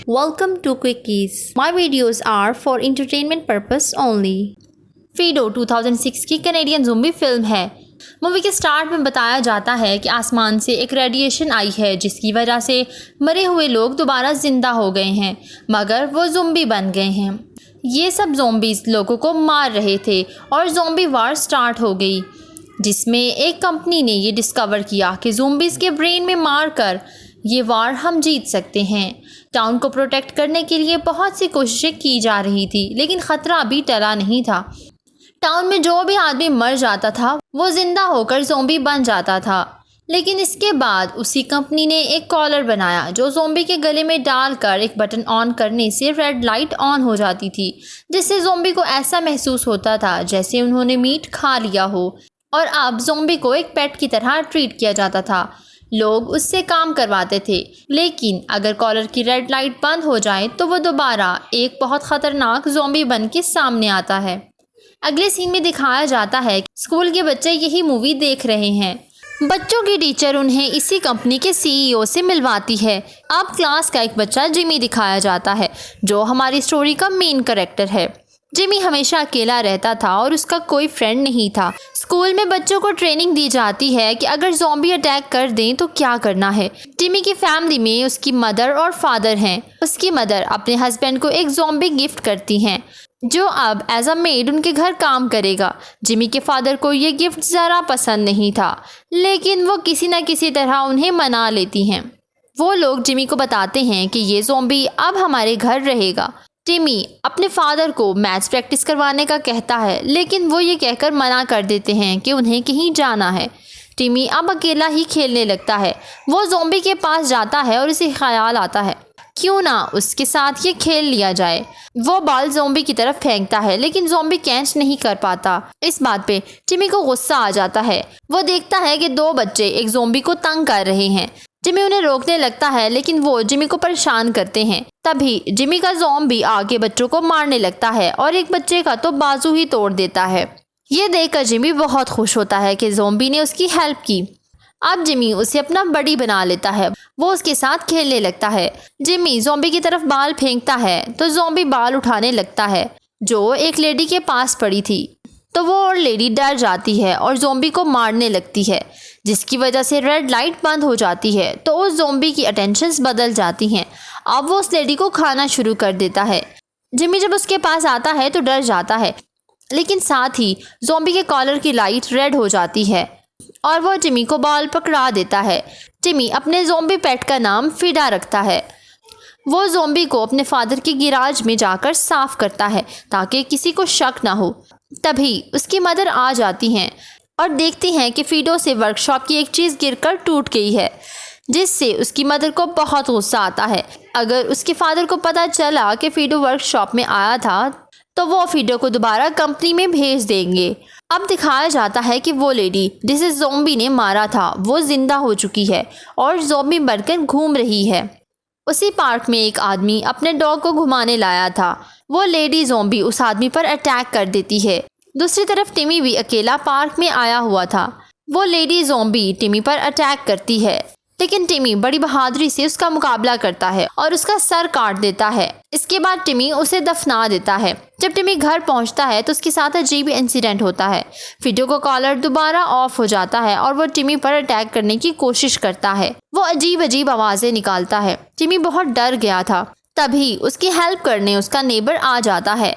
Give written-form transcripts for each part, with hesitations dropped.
Welcome to Quickies. My videos are for entertainment purpose only. FIDO 2006 की Canadian zombie film है। Movie के start में बताया जाता है कि आसमान से एक रेडिएशन आई है जिसकी वजह से मरे हुए लोग दोबारा जिंदा हो गए हैं, मगर वो ज़ोंबी बन गए हैं। ये सब ज़ोंबीज़ लोगों को मार रहे थे और ज़ोंबी वार स्टार्ट हो गई, जिसमें एक कंपनी ने ये डिस्कवर किया कि ज़ोंबीज़ के ब्रेन में मार कर ये वार हम जीत सकते हैं। टाउन को प्रोटेक्ट करने के लिए बहुत सी कोशिशें की जा रही थी, लेकिन ख़तरा अभी टला नहीं था। टाउन में जो भी आदमी मर जाता था वो जिंदा होकर ज़ोंबी बन जाता था। लेकिन इसके बाद उसी कंपनी ने एक कॉलर बनाया जो ज़ोंबी के गले में डालकर एक बटन ऑन करने से रेड लाइट ऑन हो जाती थी, जिससे ज़ोंबी को ऐसा महसूस होता था जैसे उन्होंने मीट खा लिया हो, और अब ज़ोंबी को एक पेट की तरह ट्रीट किया जाता था। लोग उससे काम करवाते थे, लेकिन अगर कॉलर की रेड लाइट बंद हो जाए तो वो दोबारा एक बहुत ख़तरनाक ज़ोंबी बन के सामने आता है। अगले सीन में दिखाया जाता है कि स्कूल के बच्चे यही मूवी देख रहे हैं। बच्चों की टीचर उन्हें इसी कंपनी के सीईओ से मिलवाती है। अब क्लास का एक बच्चा जिमी दिखाया जाता है, जो हमारी स्टोरी का मेन कैरेक्टर है। जिमी हमेशा अकेला रहता था और उसका कोई फ्रेंड नहीं था। स्कूल में बच्चों को ट्रेनिंग दी जाती है कि अगर ज़ॉम्बी अटैक कर दें तो क्या करना है। जिमी की फैमिली में उसकी मदर और फादर हैं। उसकी मदर अपने हस्बैंड को एक ज़ॉम्बी गिफ्ट करती हैं, जो अब एज अ मेड उनके घर काम करेगा। जिमी के फादर को ये गिफ्ट ज़रा पसंद नहीं था, लेकिन वो किसी न किसी तरह उन्हें मना लेती हैं। वो लोग जिमी को बताते हैं कि ये ज़ॉम्बी अब हमारे घर रहेगा। जिमी अपने फादर को मैच प्रैक्टिस करवाने का कहता है, लेकिन वो ये कहकर मना कर देते हैं कि उन्हें कहीं जाना है। जिमी अब अकेला ही खेलने लगता है। वो ज़ॉम्बी के पास जाता है और उसे ख्याल आता है क्यों ना उसके साथ ये खेल लिया जाए। वो बॉल ज़ॉम्बी की तरफ फेंकता है, लेकिन ज़ॉम्बी कैच नहीं कर पाता। इस बात पे जिमी को गुस्सा आ जाता है। वो देखता है कि दो बच्चे एक ज़ॉम्बी को तंग कर रहे हैं। जिमी उन्हें रोकने लगता है, लेकिन वो जिमी को परेशान करते हैं। तभी जिमी का ज़ॉम्बी आगे बच्चों को मारने लगता है और एक बच्चे का तो बाजू ही तोड़ देता है। ये देखकर जिमी बहुत खुश होता है कि ज़ॉम्बी ने उसकी हेल्प की। अब जिमी उसे अपना बडी बना लेता है। वो उसके साथ खेलने लगता है। जिमी ज़ॉम्बी की तरफ बाल फेंकता है तो ज़ॉम्बी बाल उठाने लगता है, जो एक लेडी के पास पड़ी थी। तो वो और लेडी डर जाती है और ज़ॉम्बी को मारने लगती है, जिसकी वजह से रेड लाइट बंद हो जाती है। तो उस ज़ॉम्बी की अटेंशंस बदल जाती हैं। अब वो उस लेडी को खाना शुरू कर देता है। जिमी जब उसके पास आता है तो डर जाता है, लेकिन साथ ही ज़ॉम्बी के कॉलर की लाइट रेड हो जाती है और वो जिमी को बॉल पकड़ा देता है। जिमी अपने ज़ॉम्बी पेट का नाम फिडा रखता है। वो ज़ॉम्बी को अपने फादर के गिराज में जाकर साफ करता है ताकि किसी को शक ना हो। तभी उसकी मदर आ जाती हैं और देखती हैं कि फीडो से वर्कशॉप की एक चीज़ गिरकर टूट गई है, जिससे उसकी मदर को बहुत गुस्सा आता है। अगर उसके फादर को पता चला कि फीडो वर्कशॉप में आया था तो वो फीडो को दोबारा कंपनी में भेज देंगे। अब दिखाया जाता है कि वो लेडी जिसे ज़ॉम्बी ने मारा था वो जिंदा हो चुकी है और ज़ॉम्बी बनकर घूम रही है। उसी पार्क में एक आदमी अपने डॉग को घुमाने लाया था। वो लेडी ज़ॉम्बी उस आदमी पर अटैक कर देती है। दूसरी तरफ टिमी भी अकेला पार्क में आया हुआ था। वो लेडी ज़ॉम्बी टिमी पर अटैक करती है, लेकिन टिमी बड़ी बहादुरी से उसका मुकाबला करता है और उसका सर काट देता है। इसके बाद टिमी उसे दफना देता है। जब टिमी घर पहुंचता है तो उसके साथ अजीब इंसिडेंट होता है। फीडो का कॉलर दोबारा ऑफ हो जाता है और वो टिमी पर अटैक करने की कोशिश करता है। वो अजीब अजीब आवाज़ें निकालता है। टिमी बहुत डर गया था। तभी उसकी हेल्प करने उसका नेबर आ जाता है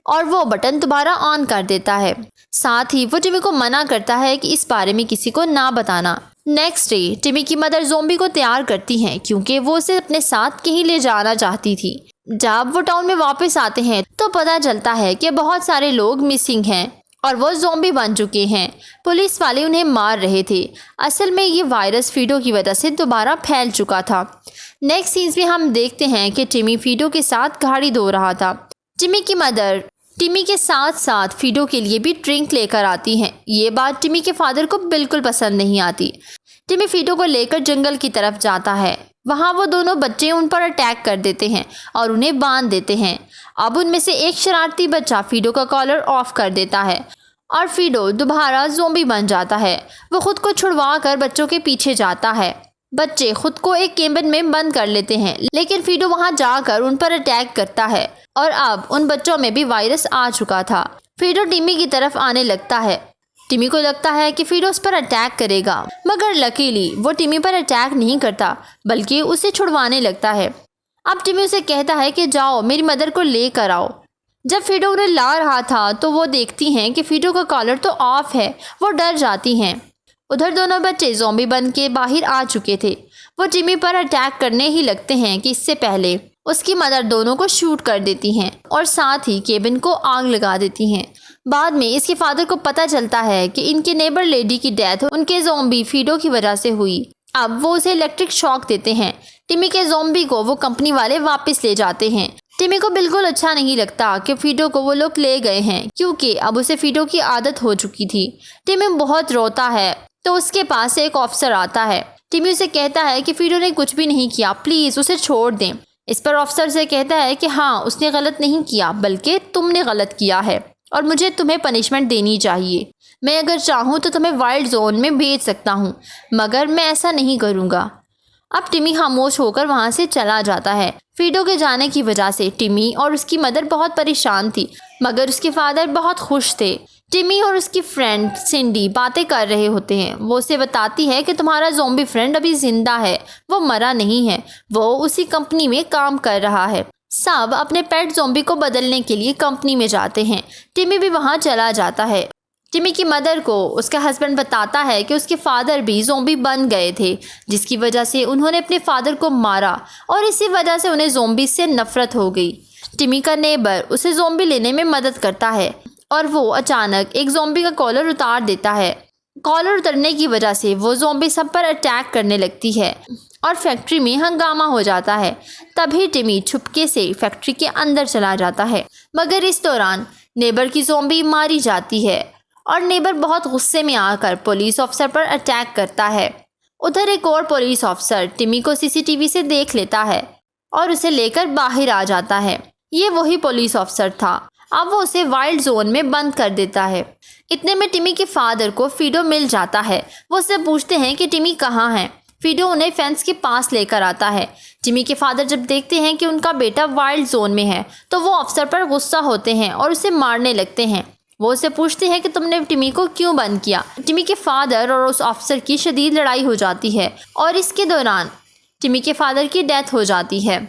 और वो बटन दोबारा ऑन कर देता है। साथ ही वो टिमी को मना करता है कि इस बारे में किसी को ना बताना। नेक्स्ट डे टिमी की मदर ज़ॉम्बी को तैयार करती हैं क्योंकि वो उसे अपने साथ कहीं ले जाना चाहती थी। जब वो टाउन में वापस आते हैं तो पता चलता है कि बहुत सारे लोग मिसिंग हैं और वो ज़ॉम्बी बन चुके हैं। पुलिस वाले उन्हें मार रहे थे। असल में ये वायरस फीडो की वजह से दोबारा फैल चुका था। नेक्स्ट सीन्स में हम देखते हैं कि टिमी फीडो के साथ गाड़ी धो रहा था। टिमी की मदर टिमी के साथ साथ फीडो के लिए भी ड्रिंक लेकर आती हैं। ये बात टिमी के फादर को बिल्कुल पसंद नहीं आती। टिमी फीडो को लेकर जंगल की तरफ जाता है। वहाँ वो दोनों बच्चे उन पर अटैक कर देते हैं और उन्हें बांध देते हैं। अब उनमें से एक शरारती बच्चा फीडो का कॉलर ऑफ कर देता है और फीडो दोबारा ज़ॉम्बी बन जाता है। वो खुद को छुड़वा कर बच्चों के पीछे जाता है। बच्चे खुद को एक केबिन में बंद कर लेते हैं, लेकिन फीडो वहां जाकर उन पर अटैक करता है और अब उन बच्चों में भी वायरस आ चुका था। फीडो टिमी की तरफ आने लगता है। टिमी को लगता है कि फीडो उस पर अटैक करेगा, मगर लकीली वो टिमी पर अटैक नहीं करता बल्कि उसे छुड़वाने लगता है। अब टिमी उसे कहता है कि जाओ मेरी मदर को लेकर आओ। जब फीडो उन्हें ला रहा था तो वो देखती हैं कि फीडो का कॉलर तो ऑफ है। वो डर जाती हैं। उधर दोनों बच्चे ज़ॉम्बी बन के बाहर आ चुके थे। वो टिमी पर अटैक करने ही लगते हैं कि इससे पहले उसकी मदर दोनों को शूट कर देती हैं और साथ ही केबिन को आग लगा देती हैं। बाद में इसके फादर को पता चलता है कि इनके नेबर लेडी की डेथ उनके ज़ॉम्बी फीडो की वजह से हुई। अब वो उसे इलेक्ट्रिक शॉक देते हैं। टिमी के ज़ॉम्बी को वो कंपनी वाले वापस ले जाते हैं। टिमी को बिल्कुल अच्छा नहीं लगता कि फीडो को वो लोग ले गए हैं, क्योंकि अब उसे फीडो की आदत हो चुकी थी। टिमी बहुत रोता है तो उसके पास एक ऑफिसर आता है। टिमी उसे कहता है कि फीडो ने कुछ भी नहीं किया, प्लीज़ उसे छोड़ दें। इस पर ऑफिसर से कहता है कि हाँ, उसने गलत नहीं किया बल्कि तुमने गलत किया है और मुझे तुम्हें पनिशमेंट देनी चाहिए। मैं अगर चाहूँ तो तुम्हें वाइल्ड जोन में भेज सकता हूँ, मगर मैं ऐसा नहीं करूँगा। अब टिमी खामोश होकर वहाँ से चला जाता है। फीडो के जाने की वजह से टिमी और उसकी मदर बहुत परेशान थी, मगर उसके फादर बहुत खुश थे। टिमी और उसकी फ्रेंड सिंडी बातें कर रहे होते हैं। वो उसे बताती है कि तुम्हारा ज़ॉम्बी फ्रेंड अभी जिंदा है, वो मरा नहीं है, वो उसी कंपनी में काम कर रहा है। सब अपने पेट ज़ॉम्बी को बदलने के लिए कंपनी में जाते हैं। टिमी भी वहाँ चला जाता है। टिमी की मदर को उसका हस्बैंड बताता है कि उसके फादर भी ज़ॉम्बी बन गए थे, जिसकी वजह से उन्होंने अपने फादर को मारा और इसी वजह से उन्हें ज़ॉम्बी से नफरत हो गई। टिमी का नेबर उसे ज़ॉम्बी लेने में मदद करता है और वो अचानक एक ज़ॉम्बी का कॉलर उतार देता है। कॉलर उतरने की वजह से वो ज़ॉम्बी सब पर अटैक करने लगती है और फैक्ट्री में हंगामा हो जाता है। तभी टिमी छुपके से फैक्ट्री के अंदर चला जाता है, मगर इस दौरान नेबर की ज़ॉम्बी मारी जाती है और नेबर बहुत गुस्से में आकर पुलिस ऑफिसर पर अटैक करता है। उधर एक और पुलिस ऑफिसर टिमी को सीसीटीवी से देख लेता है और उसे लेकर बाहर आ जाता है। ये वही पुलिस ऑफिसर था। अब वो उसे वाइल्ड जोन में बंद कर देता है। इतने में टिमी के फादर को फीडो मिल जाता है। वो उससे पूछते हैं कि टिमी कहाँ है। फीडो उन्हें फेंस के पास लेकर आता है। टिमी के फादर जब देखते हैं कि उनका बेटा वाइल्ड जोन में है तो वो अफसर पर गुस्सा होते हैं और उसे मारने लगते हैं। वो उससे पूछते हैं कि तुमने टिमी को क्यों बंद किया। टिमी के फादर और उस अफसर की शदीद लड़ाई हो जाती है और इसके दौरान टिमी के फादर की डेथ हो जाती है।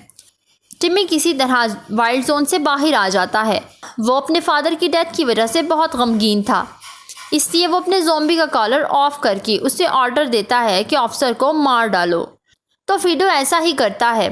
टिमी किसी तरह वाइल्ड जोन से बाहर आ जाता है। वो अपने फादर की डेथ की वजह से बहुत गमगीन था, इसलिए वो अपने ज़ॉम्बी का कॉलर ऑफ करके उसे ऑर्डर देता है कि ऑफिसर को मार डालो। तो फीडो ऐसा ही करता है।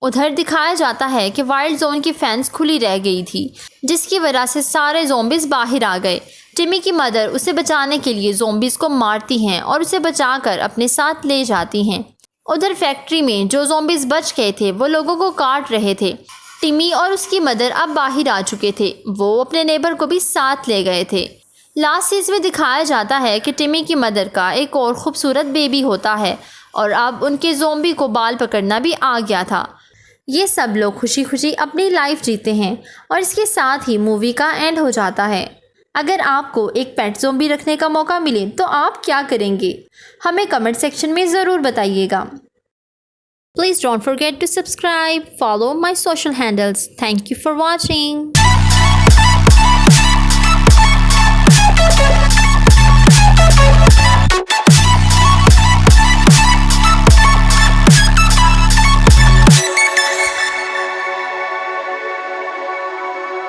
उधर दिखाया जाता है कि वाइल्ड जोन की फेंस खुली रह गई थी, जिसकी वजह से सारे ज़ॉम्बीज़ बाहर आ गए। टिमी की मदर उसे बचाने के लिए ज़ॉम्बीज़ को मारती हैं और उसे बचाकर अपने साथ ले जाती हैं। उधर फैक्ट्री में जो ज़ॉम्बीज़ बच गए थे वो लोगों को काट रहे थे। टिमी और उसकी मदर अब बाहर आ चुके थे। वो अपने नेबर को भी साथ ले गए थे। लास्ट सीज़न में दिखाया जाता है कि टिमी की मदर का एक और ख़ूबसूरत बेबी होता है और अब उनके ज़ॉम्बी को बाल पकड़ना भी आ गया था। ये सब लोग खुशी खुशी अपनी लाइफ जीते हैं और इसके साथ ही मूवी का एंड हो जाता है। अगर आपको एक पेट ज़ॉम्बी रखने का मौका मिले तो आप क्या करेंगे? हमें कमेंट सेक्शन में ज़रूर बताइएगा। Please don't forget to subscribe, follow my social handles. Thank you for watching.